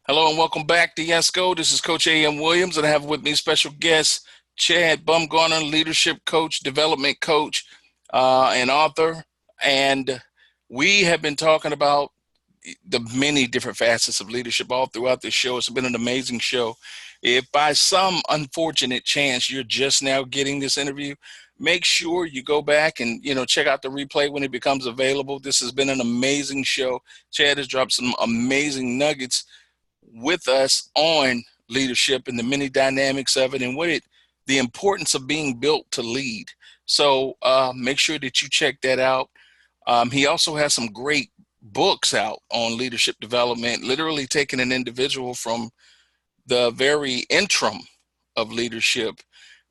Hello and welcome back to Yes Go. This is Coach A.M. Williams, and I have with me special guest Chad Bumgarner, leadership coach, development coach, and author. And we have been talking about the many different facets of leadership all throughout this show. It's been an amazing show. If by some unfortunate chance you're just now getting this interview, make sure you go back and check out the replay when it becomes available. This has been an amazing show. Chad has dropped some amazing nuggets with us on leadership and the many dynamics of it and the importance of being built to lead. So make sure that you check that out. He also has some great books out on leadership development, literally taking an individual from the very interim of leadership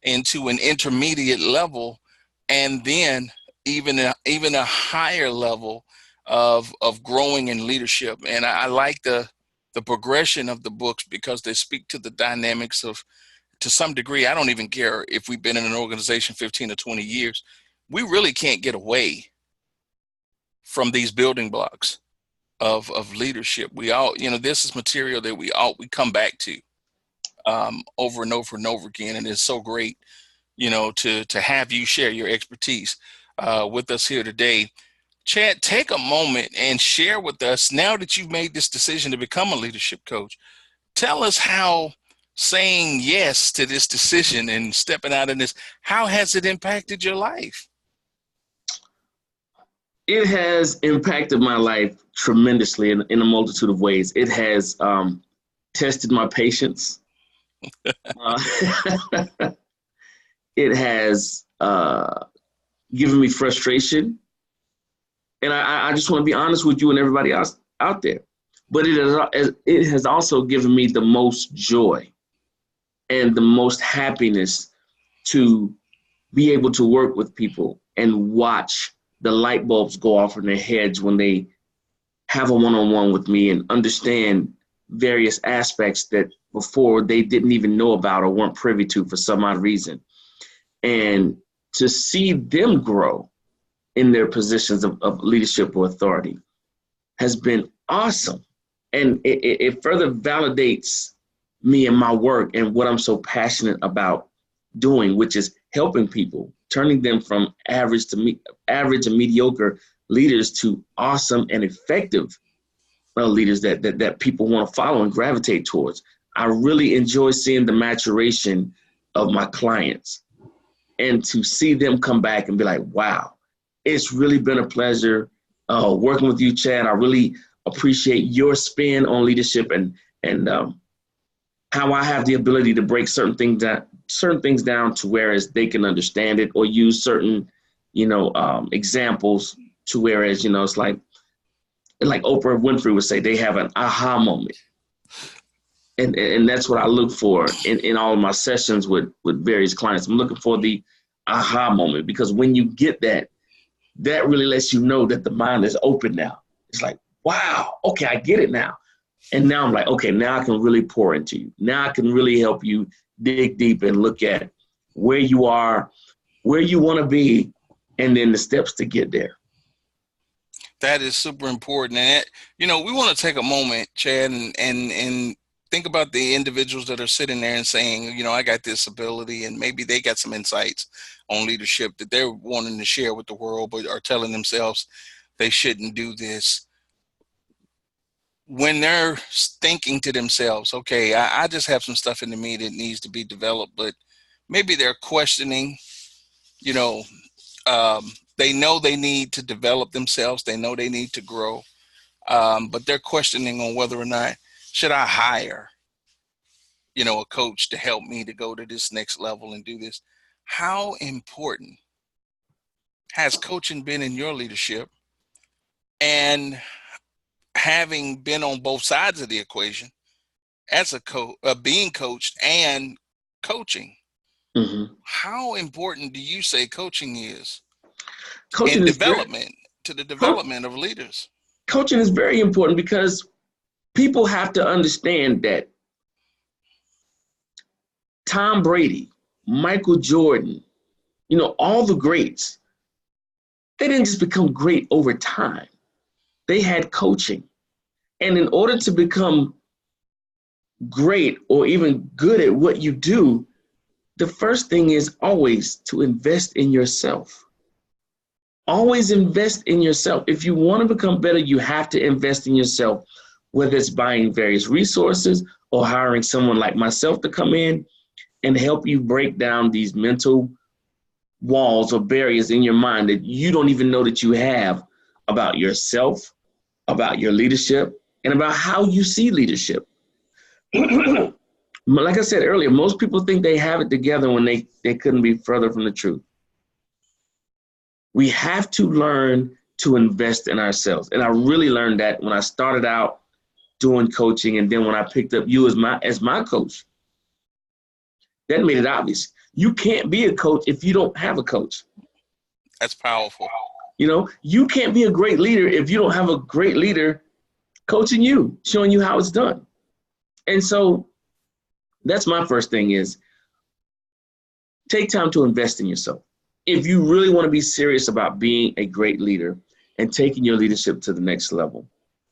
into an intermediate level, and then even a higher level of growing in leadership. And I like the progression of the books because they speak to the dynamics of, to some degree, I don't even care if we've been in an organization 15 or 20 years, we really can't get away from these building blocks of leadership. We all, this is material that we come back to over and over and over again. And it's so great, to have you share your expertise with us here today. Chad, take a moment and share with us, now that you've made this decision to become a leadership coach, tell us how saying yes to this decision and stepping out in this, how has it impacted your life? It has impacted my life tremendously in a multitude of ways. It has tested my patience. uh, it has given me frustration. And I just want to be honest with you and everybody else out there. But it has also given me the most joy and the most happiness to be able to work with people and watch the light bulbs go off in their heads when they have a one-on-one with me and understand various aspects that before they didn't even know about or weren't privy to for some odd reason. And to see them grow in their positions of leadership or authority has been awesome. And it further validates me and my work and what I'm so passionate about doing, which is helping people, turning them from average and mediocre leaders to awesome and effective leaders that people want to follow and gravitate towards. I really enjoy seeing the maturation of my clients and to see them come back and be like, wow, it's really been a pleasure working with you, Chad. I really appreciate your spin on leadership and how I have the ability to break certain things down to whereas they can understand it, or use certain, examples to whereas, it's like Oprah Winfrey would say, they have an aha moment. And that's what I look for in all of my sessions with various clients. I'm looking for the aha moment, because when you get that really lets you know that the mind is open now. It's like, wow, okay, I get it now. And now I'm like, okay, now I can really pour into you. Now I can really help you dig deep and look at where you are, where you want to be, and then the steps to get there. That is super important. And, we want to take a moment, Chad, and think about the individuals that are sitting there and saying, I got this ability, and maybe they got some insights on leadership that they're wanting to share with the world, but are telling themselves they shouldn't do this. When they're thinking to themselves, okay, I just have some stuff in me that needs to be developed, but maybe they're questioning, they know they need to develop themselves. They know they need to grow, but they're questioning on whether or not should I hire, a coach to help me to go to this next level and do this. How important has coaching been in your leadership? And having been on both sides of the equation as a being coached and coaching, how important do you say coaching is Coaching in is development to the development of leaders? Coaching is very important because people have to understand that Tom Brady, Michael Jordan, all the greats, they didn't just become great over time. They had coaching. And in order to become great or even good at what you do, the first thing is always to invest in yourself. Always invest in yourself. If you want to become better, you have to invest in yourself, whether it's buying various resources or hiring someone like myself to come in and help you break down these mental walls or barriers in your mind that you don't even know that you have about yourself, about your leadership, and about how you see leadership. Like I said earlier, most people think they have it together when they couldn't be further from the truth. We have to learn to invest in ourselves. And I really learned that when I started out doing coaching, and then when I picked up you as my coach. That made it obvious. You can't be a coach if you don't have a coach. That's powerful. You know, you can't be a great leader if you don't have a great leader coaching you, showing you how it's done. And so that's my first thing is take time to invest in yourself. If you really want to be serious about being a great leader and taking your leadership to the next level,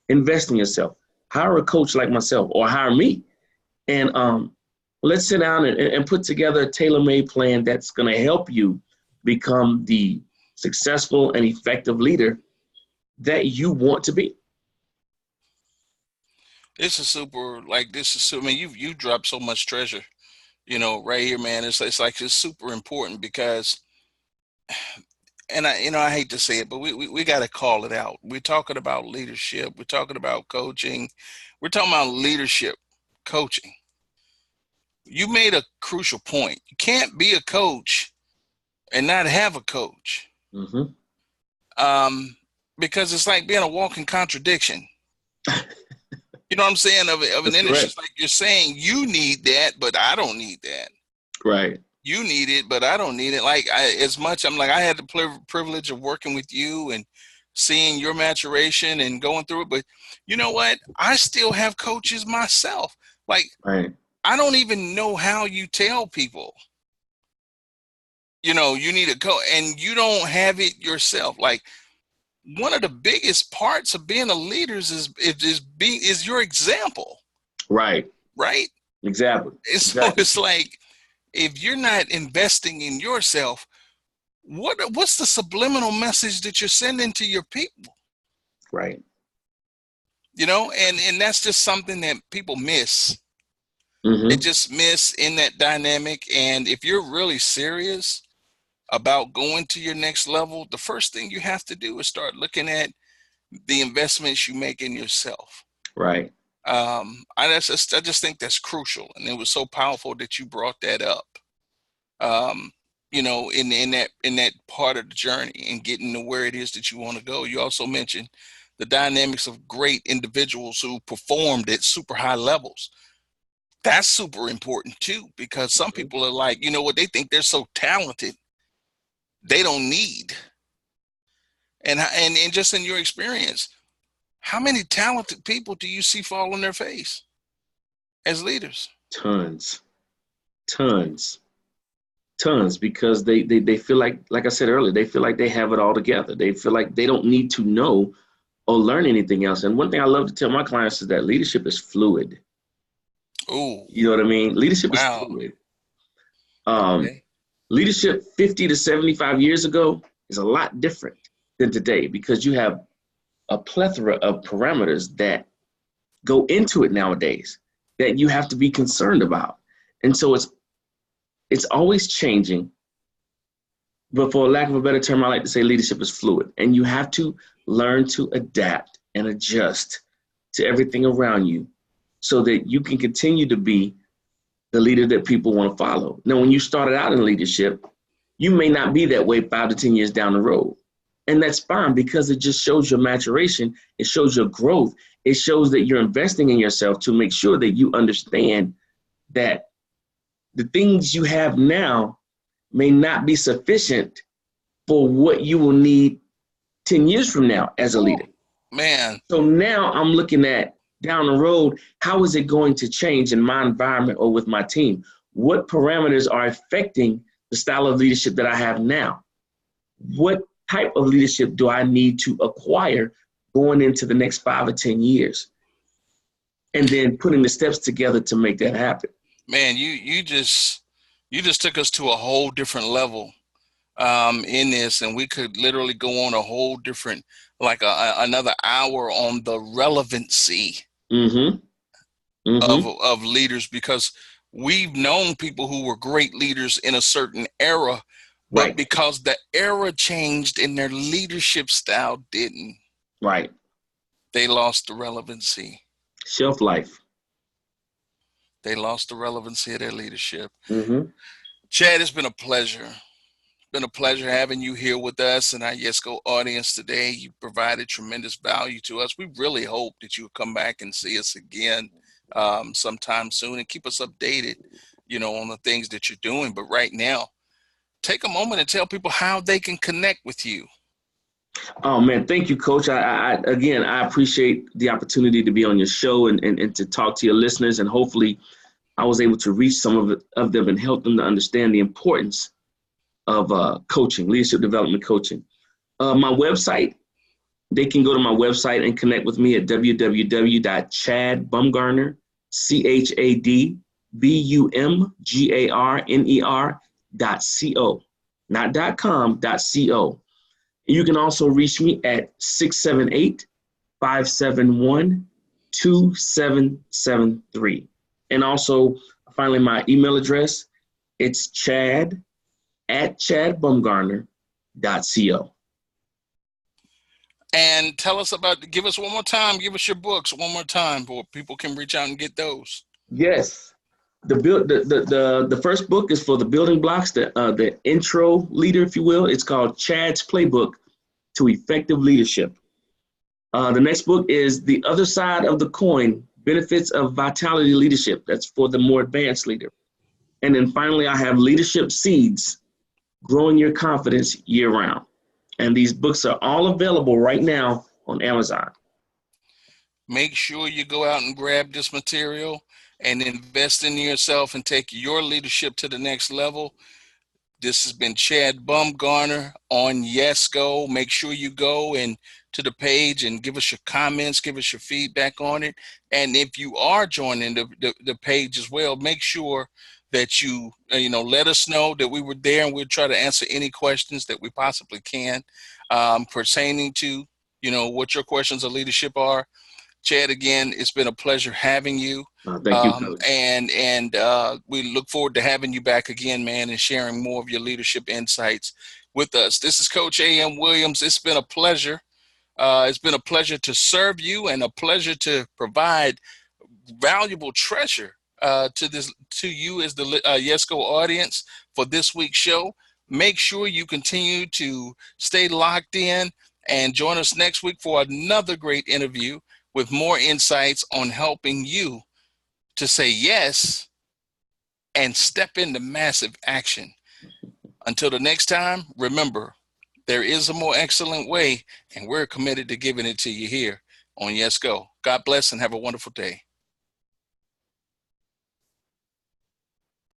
invest in yourself. Hire a coach like myself or hire me. And let's sit down and put together a tailor-made plan that's going to help you become the successful and effective leader that you want to be. This is super. I mean, you dropped so much treasure, right here, man. It's like it's super important because, and I hate to say it, but we got to call it out. We're talking about leadership. We're talking about coaching. We're talking about leadership coaching. You made a crucial point. You can't be a coach and not have a coach. Mm-hmm. Because it's like being a walking contradiction. You know what I'm saying? Of an industry. It's like you're saying you need that, but I don't need that. Right. You need it, but I don't need it. Like as much, I'm like, I had the privilege of working with you and seeing your maturation and going through it. But you know what? I still have coaches myself. Like, right. I don't even know how you tell people, you need a coach and you don't have it yourself. Like, one of the biggest parts of being a leader is your example. Right. Right. Exactly. So it's like, if you're not investing in yourself, what's the subliminal message that you're sending to your people? Right. And that's just something that people miss. Mm-hmm. They just miss in that dynamic. And if you're really serious about going to your next level, the first thing you have to do is start looking at the investments you make in yourself. Right. I just think that's crucial, and it was so powerful that you brought that up. In that part of the journey and getting to where it is that you want to go. You also mentioned the dynamics of great individuals who performed at super high levels. That's super important too, because some people are like, they think they're so talented, they don't need. And just in your experience, how many talented people do you see fall on their face as leaders? Tons, because they feel like I said earlier, they feel like they have it all together. They feel like they don't need to know or learn anything else. And one thing I love to tell my clients is that leadership is fluid. Oh, you know what I mean? Leadership is fluid. Okay. Leadership 50 to 75 years ago is a lot different than today because you have a plethora of parameters that go into it nowadays that you have to be concerned about. And so it's always changing. But for lack of a better term, I like to say leadership is fluid. And you have to learn to adapt and adjust to everything around you so that you can continue to be the leader that people want to follow. Now, when you started out in leadership, you may not be that way 5 to 10 years down the road. And that's fine because it just shows your maturation. It shows your growth. It shows that you're investing in yourself to make sure that you understand that the things you have now may not be sufficient for what you will need 10 years from now as a leader. Man. So now I'm looking at down the road, how is it going to change in my environment or with my team? What parameters are affecting the style of leadership that I have now? What type of leadership do I need to acquire going into the next 5 or 10 years? and then putting the steps together to make that happen. Man, you just took us to a whole different level in this, and we could literally go on a whole different, like another hour on the relevancy Mm-hmm. Mm-hmm. of leaders, because we've known people who were great leaders in a certain era, but Right. because the era changed and their leadership style didn't, Right. they lost the relevancy. Shelf life. They lost the relevancy of their leadership. Mm-hmm. Chad, it's been a pleasure. Been a pleasure having you here with us and our YesGo audience today. You provided tremendous value to us. We really hope that you'll come back and see us again sometime soon and keep us updated, on the things that you're doing. But right now, take a moment and tell people how they can connect with you. Oh man, thank you, Coach. I appreciate the opportunity to be on your show and to talk to your listeners, and hopefully I was able to reach some of them and help them to understand the importance of coaching, leadership development coaching. My website, they can go to my website and connect with me at www.chadbumgarner, ChadBumgarner.co, not .com, .co. You can also reach me at 678-571-2773. And also, finally, my email address, it's chad@chadbumgarner.co. And give us one more time, give us your books one more time where people can reach out and get those. Yes. The first book is for the building blocks, the intro leader, if you will. It's called Chad's Playbook to Effective Leadership. The next book is The Other Side of the Coin, Benefits of Vitality Leadership. That's for the more advanced leader. And then finally, I have Leadership Seeds, Growing Your Confidence Year Round. And these books are all available right now on Amazon. Make sure you go out and grab this material and invest in yourself and take your leadership to the next level. This has been Chad Bumgarner on YesGo. Make sure you go and to the page and give us your comments, give us your feedback on it. And if you are joining the page as well, make sure that you let us know that we were there, and we'll try to answer any questions that we possibly can pertaining to what your questions of leadership are. Chad, again, it's been a pleasure having you. Thank you, Coach. And we look forward to having you back again, man, and sharing more of your leadership insights with us. This is Coach A.M. Williams. It's been a pleasure. It's been a pleasure to serve you and a pleasure to provide valuable treasure to you as the YesGo audience for this week's show. Make sure you continue to stay locked in and join us next week for another great interview with more insights on helping you to say yes and step into massive action. Until the next time, remember, there is a more excellent way, and we're committed to giving it to you here on YesGo. God bless and have a wonderful day.